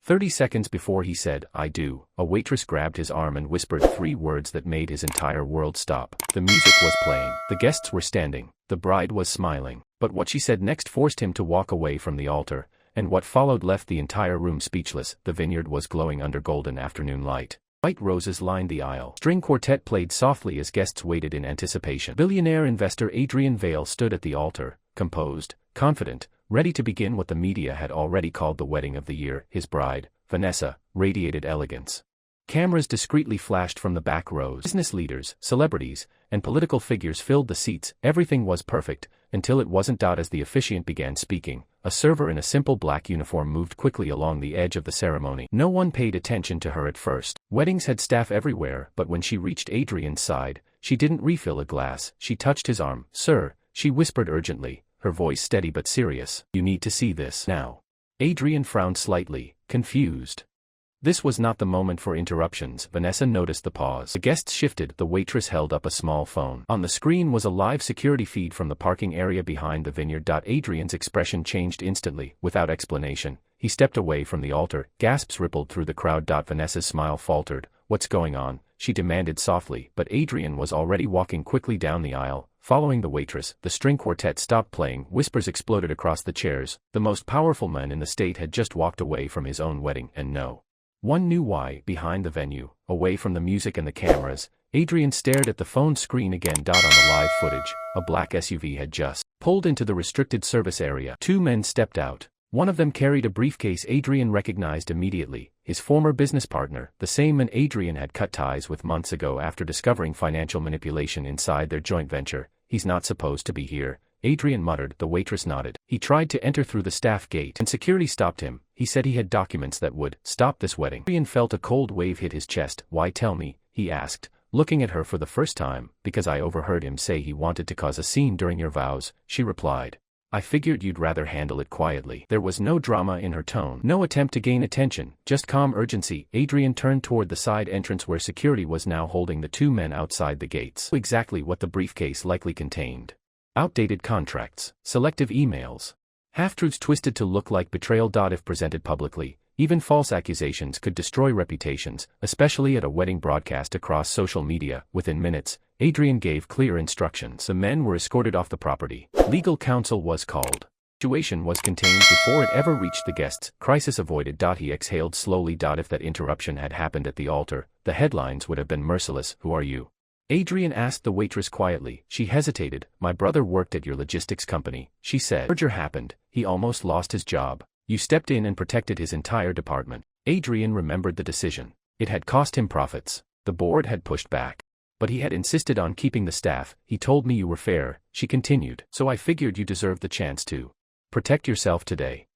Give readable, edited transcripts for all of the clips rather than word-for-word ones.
30 seconds before he said, "I do," a waitress grabbed his arm and whispered 3 words that made his entire world stop. The music was playing. The guests were standing. The bride was smiling. But what she said next forced him to walk away from the altar, and what followed left the entire room speechless. The vineyard was glowing under golden afternoon light. White roses lined the aisle. String quartet played softly as guests waited in anticipation. Billionaire investor Adrian Vale stood at the altar, composed, confident, ready to begin what the media had already called the wedding of the year. His bride, Vanessa, radiated elegance. Cameras discreetly flashed from the back rows. Business leaders, celebrities, and political figures filled the seats. Everything was perfect, until it wasn't. As the officiant began speaking, a server in a simple black uniform moved quickly along the edge of the ceremony. No one paid attention to her at first. Weddings had staff everywhere, but when she reached Adrian's side, she didn't refill a glass. She touched his arm. "Sir," she whispered urgently, her voice steady but serious. "You need to see this now." Adrian frowned slightly, confused. This was not the moment for interruptions. Vanessa noticed the pause. The guests shifted. The waitress held up a small phone. On the screen was a live security feed from the parking area behind the vineyard. Adrian's expression changed instantly. Without explanation, he stepped away from the altar. Gasps rippled through the crowd. Vanessa's smile faltered. "What's going on?" she demanded softly, but Adrian was already walking quickly down the aisle, following the waitress. The string quartet stopped playing. Whispers exploded across the chairs. The most powerful man in the state had just walked away from his own wedding, and no one knew why. Behind the venue, away from the music and the cameras, Adrian stared at the phone screen again. On the live footage, a black SUV had just pulled into the restricted service area. 2 men stepped out. One of them carried a briefcase Adrian recognized immediately, his former business partner, the same man Adrian had cut ties with months ago after discovering financial manipulation inside their joint venture. "He's not supposed to be here," Adrian muttered. The waitress nodded. "He tried to enter through the staff gate and security stopped him. He said he had documents that would stop this wedding." Adrian felt a cold wave hit his chest. "Why tell me?" he asked, looking at her for the first time. "Because I overheard him say he wanted to cause a scene during your vows," she replied. "I figured you'd rather handle it quietly." There was no drama in her tone, no attempt to gain attention, just calm urgency. Adrian turned toward the side entrance where security was now holding the 2 men outside the gates. Exactly what the briefcase likely contained. Outdated contracts, selective emails, half-truths twisted to look like betrayal. If presented publicly, even false accusations could destroy reputations, especially at a wedding broadcast across social media. Within minutes, Adrian gave clear instructions. The men were escorted off the property. Legal counsel was called. The situation was contained before it ever reached the guests. Crisis avoided. He exhaled slowly. If that interruption had happened at the altar, the headlines would have been merciless. "Who are you?" Adrian asked the waitress quietly. She hesitated. "My brother worked at your logistics company," she said. "Merger happened. He almost lost his job. You stepped in and protected his entire department." Adrian remembered the decision. It had cost him profits. The board had pushed back. But he had insisted on keeping the staff. "He told me you were fair," she continued. "So I figured you deserved the chance to protect yourself today."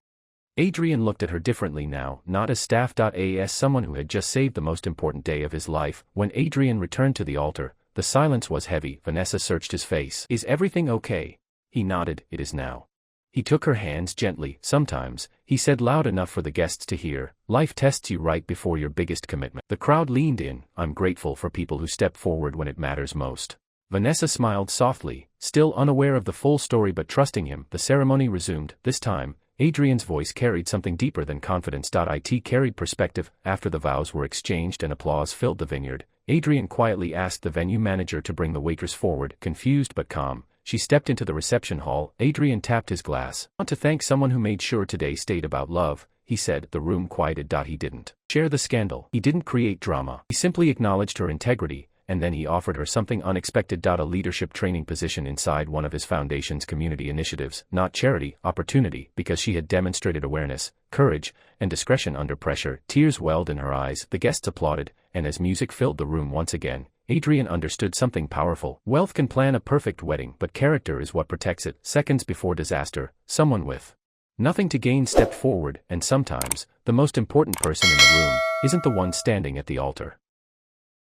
Adrian looked at her differently now, not as staff, as someone who had just saved the most important day of his life. When Adrian returned to the altar, the silence was heavy. Vanessa searched his face. "Is everything okay?" He nodded. "It is now." He took her hands gently. "Sometimes," he said loud enough for the guests to hear, "life tests you right before your biggest commitment." The crowd leaned in. "I'm grateful for people who step forward when it matters most." Vanessa smiled softly, still unaware of the full story but trusting him. The ceremony resumed. This time, Adrian's voice carried something deeper than confidence. It carried perspective. After the vows were exchanged and applause filled the vineyard, Adrian quietly asked the venue manager to bring the waitress forward. Confused but calm, she stepped into the reception hall. Adrian tapped his glass. "I want to thank someone who made sure today stayed about love," he said. The room quieted. He didn't share the scandal. He didn't create drama. He simply acknowledged her integrity, and then he offered her something unexpected. A leadership training position inside one of his foundation's community initiatives. Not charity, opportunity, because she had demonstrated awareness, courage, and discretion under pressure. Tears welled in her eyes. The guests applauded, and as music filled the room once again, Adrian understood something powerful. Wealth can plan a perfect wedding, but character is what protects it. Seconds before disaster, someone with nothing to gain stepped forward, and sometimes, the most important person in the room isn't the one standing at the altar.